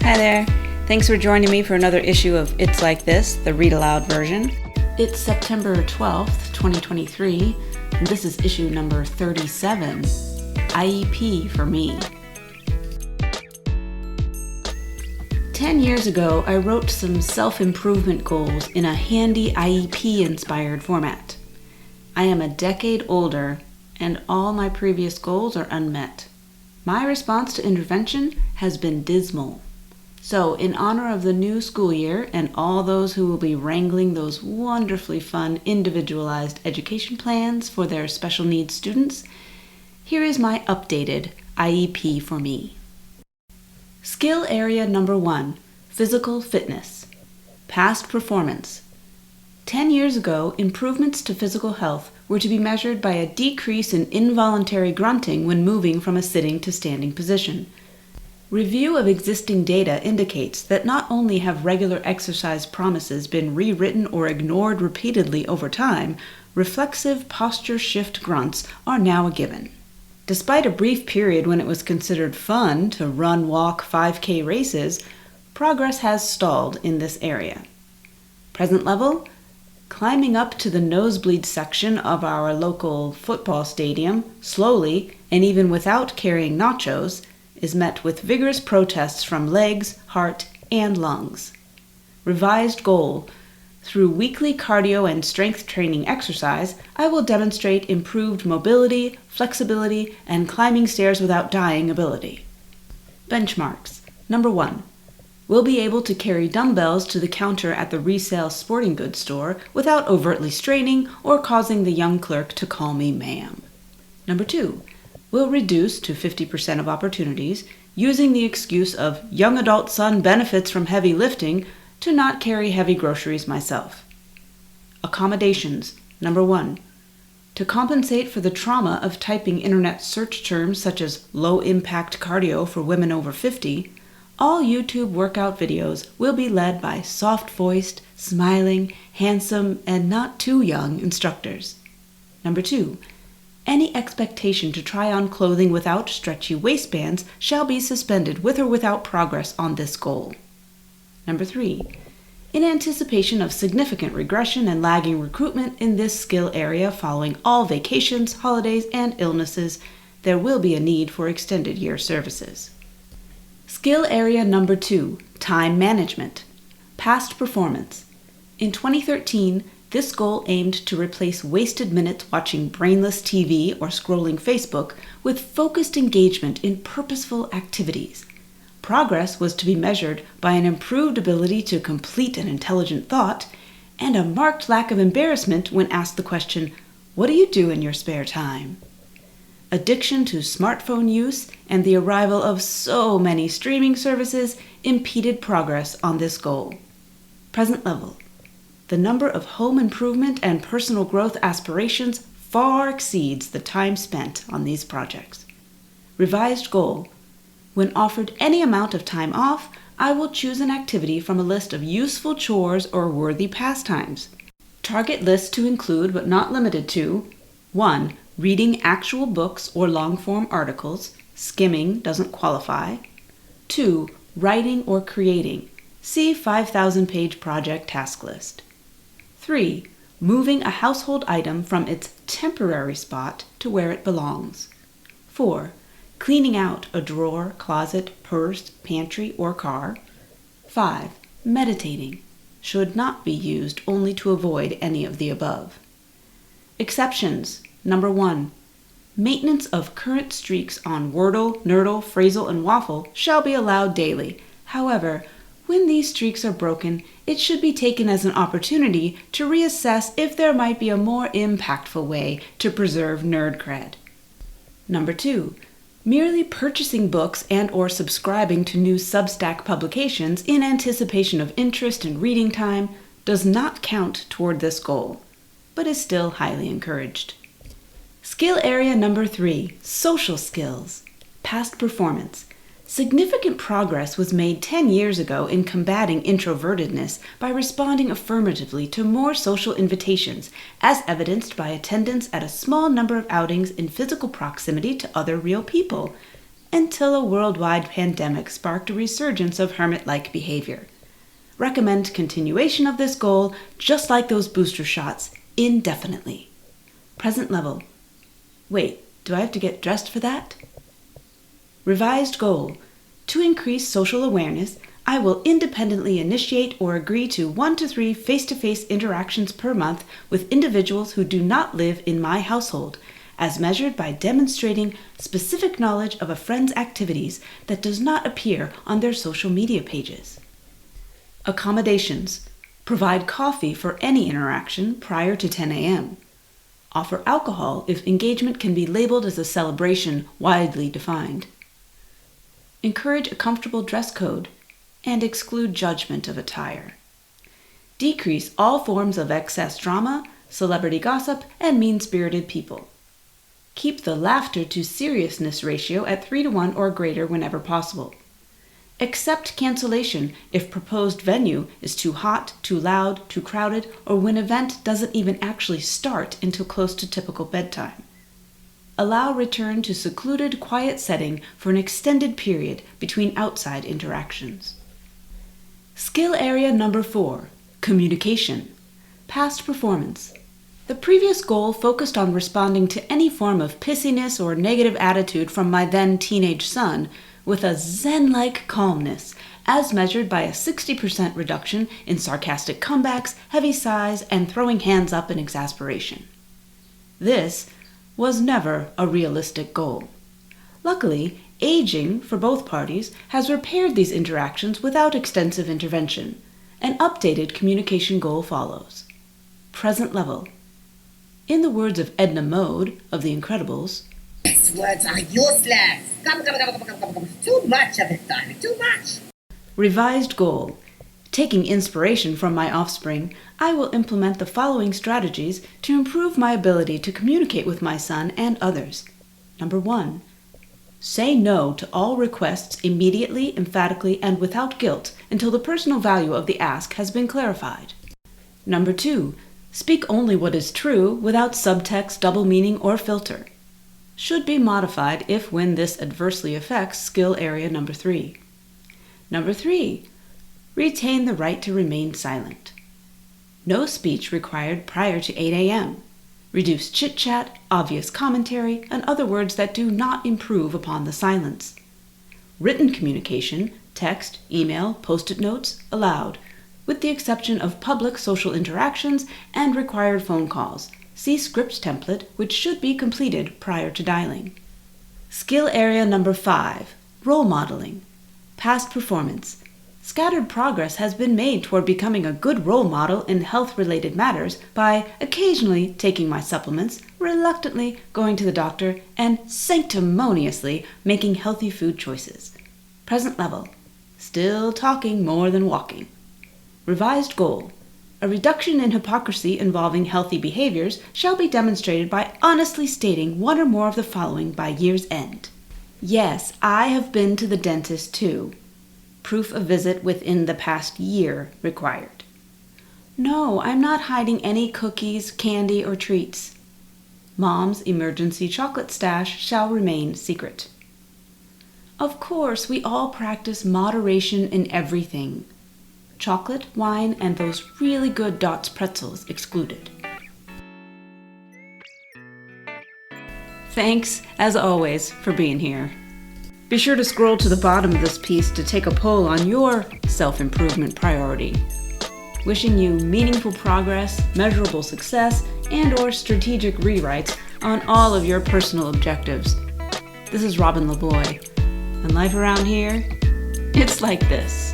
Hi there. Thanks for joining me for another issue of It's Like This, the read aloud version. It's September 12th, 2023, and this is issue number 37, IEP for me. 10 years ago, I wrote some self-improvement goals in a handy IEP-inspired format. I am a decade older, and all my previous goals are unmet. My response to intervention has been dismal. So, in honor of the new school year and all those who will be wrangling those wonderfully fun individualized education plans for their special needs students, here is my updated IEP for me. Skill area number 1, physical fitness. Past performance. 10 years ago, improvements to physical health were to be measured by a decrease in involuntary grunting when moving from a sitting to standing position. Review of existing data indicates that not only have regular exercise promises been rewritten or ignored repeatedly over time, reflexive posture shift grunts are now a given. Despite a brief period when it was considered fun to run, walk 5K races, progress has stalled in this area. Present level? Climbing up to the nosebleed section of our local football stadium, slowly, and even without carrying nachos, is met with vigorous protests from legs, heart, and lungs. Revised goal. Through weekly cardio and strength training exercise, I will demonstrate improved mobility, flexibility, and climbing stairs without dying ability. Benchmarks. Number 1. Will be able to carry dumbbells to the counter at the resale sporting goods store without overtly straining or causing the young clerk to call me ma'am. Number 2. Will reduce to 50% of opportunities, using the excuse of young adult son benefits from heavy lifting, to not carry heavy groceries myself. Accommodations. Number 1. To compensate for the trauma of typing internet search terms such as low-impact cardio for women over 50, all YouTube workout videos will be led by soft-voiced, smiling, handsome, and not too young instructors. Number 2. Any expectation to try on clothing without stretchy waistbands shall be suspended with or without progress on this goal. Number 3. In anticipation of significant regression and lagging recruitment in this skill area following all vacations, holidays, and illnesses, there will be a need for extended year services. Skill area number 2, time management. Past performance. In 2013, this goal aimed to replace wasted minutes watching brainless TV or scrolling Facebook with focused engagement in purposeful activities. Progress was to be measured by an improved ability to complete an intelligent thought and a marked lack of embarrassment when asked the question, "What do you do in your spare time?" Addiction to smartphone use and the arrival of so many streaming services impeded progress on this goal. Present level. The number of home improvement and personal growth aspirations far exceeds the time spent on these projects. Revised goal. When offered any amount of time off, I will choose an activity from a list of useful chores or worthy pastimes. Target lists to include, but not limited to, 1. Reading actual books or long-form articles. Skimming doesn't qualify. 2. Writing or creating. See 5,000-page project task list. 3. Moving a household item from its temporary spot to where it belongs. 4. Cleaning out a drawer, closet, purse, pantry, or car. 5. Meditating. Should not be used only to avoid any of the above. Exceptions. Number 1. Maintenance of current streaks on Wordle, Nerdle, Phrasal, and Waffle shall be allowed daily. However, when these streaks are broken, it should be taken as an opportunity to reassess if there might be a more impactful way to preserve nerd cred. Number 2. Merely purchasing books and or subscribing to new Substack publications in anticipation of interest and reading time does not count toward this goal, but is still highly encouraged. Skill area number 3, social skills. Past performance. Significant progress was made 10 years ago in combating introvertedness by responding affirmatively to more social invitations, as evidenced by attendance at a small number of outings in physical proximity to other real people. until a worldwide pandemic sparked a resurgence of hermit-like behavior. Recommend continuation of this goal, just like those booster shots, indefinitely. Present level. Wait, do I have to get dressed for that? Revised goal. To increase social awareness, I will independently initiate or agree to 1 to 3 face-to-face interactions per month with individuals who do not live in my household, as measured by demonstrating specific knowledge of a friend's activities that does not appear on their social media pages. Accommodations. Provide coffee for any interaction prior to 10 a.m. Offer alcohol if engagement can be labeled as a celebration widely defined. Encourage a comfortable dress code and exclude judgment of attire. Decrease all forms of excess drama, celebrity gossip, and mean-spirited people. Keep the laughter to seriousness ratio at 3 to 1 or greater whenever possible. Accept cancellation if proposed venue is too hot, too loud, too crowded, or when event doesn't even actually start until close to typical bedtime. Allow return to secluded, quiet setting for an extended period between outside interactions. Skill area number 4, communication. Past performance. The previous goal focused on responding to any form of pissiness or negative attitude from my then teenage son with a zen-like calmness, as measured by a 60% reduction in sarcastic comebacks, heavy sighs, and throwing hands up in exasperation. This was never a realistic goal. Luckily, aging, for both parties, has repaired these interactions without extensive intervention. An updated communication goal follows. Present level. In the words of Edna Mode of The Incredibles, "These words are useless. Come. Too much of it, darling. Too much." Revised goal. Taking inspiration from my offspring, I will implement the following strategies to improve my ability to communicate with my son and others. Number 1. Say no to all requests immediately, emphatically, and without guilt until the personal value of the ask has been clarified. Number 2. Speak only what is true without subtext, double meaning, or filter. Should be modified if when this adversely affects skill area number 3. Number 3. Retain the right to remain silent. No speech required prior to 8 a.m. Reduce chit-chat, obvious commentary, and other words that do not improve upon the silence. Written communication, text, email, post-it notes, allowed, with the exception of public social interactions and required phone calls. See script template, which should be completed prior to dialing. Skill area number 5, role modeling. Past performance. Scattered progress has been made toward becoming a good role model in health-related matters by occasionally taking my supplements, reluctantly going to the doctor, and sanctimoniously making healthy food choices. Present level. Still talking more than walking. Revised goal. A reduction in hypocrisy involving healthy behaviors shall be demonstrated by honestly stating one or more of the following by year's end. Yes, I have been to the dentist too. Proof of visit within the past year required. No, I'm not hiding any cookies, candy, or treats. Mom's emergency chocolate stash shall remain secret. Of course, we all practice moderation in everything. Chocolate, wine, and those really good Dots pretzels excluded. Thanks, as always, for being here. Be sure to scroll to the bottom of this piece to take a poll on your self-improvement priority. Wishing you meaningful progress, measurable success, and/or strategic rewrites on all of your personal objectives. This is Robin LeBoy, and life around here, it's like this.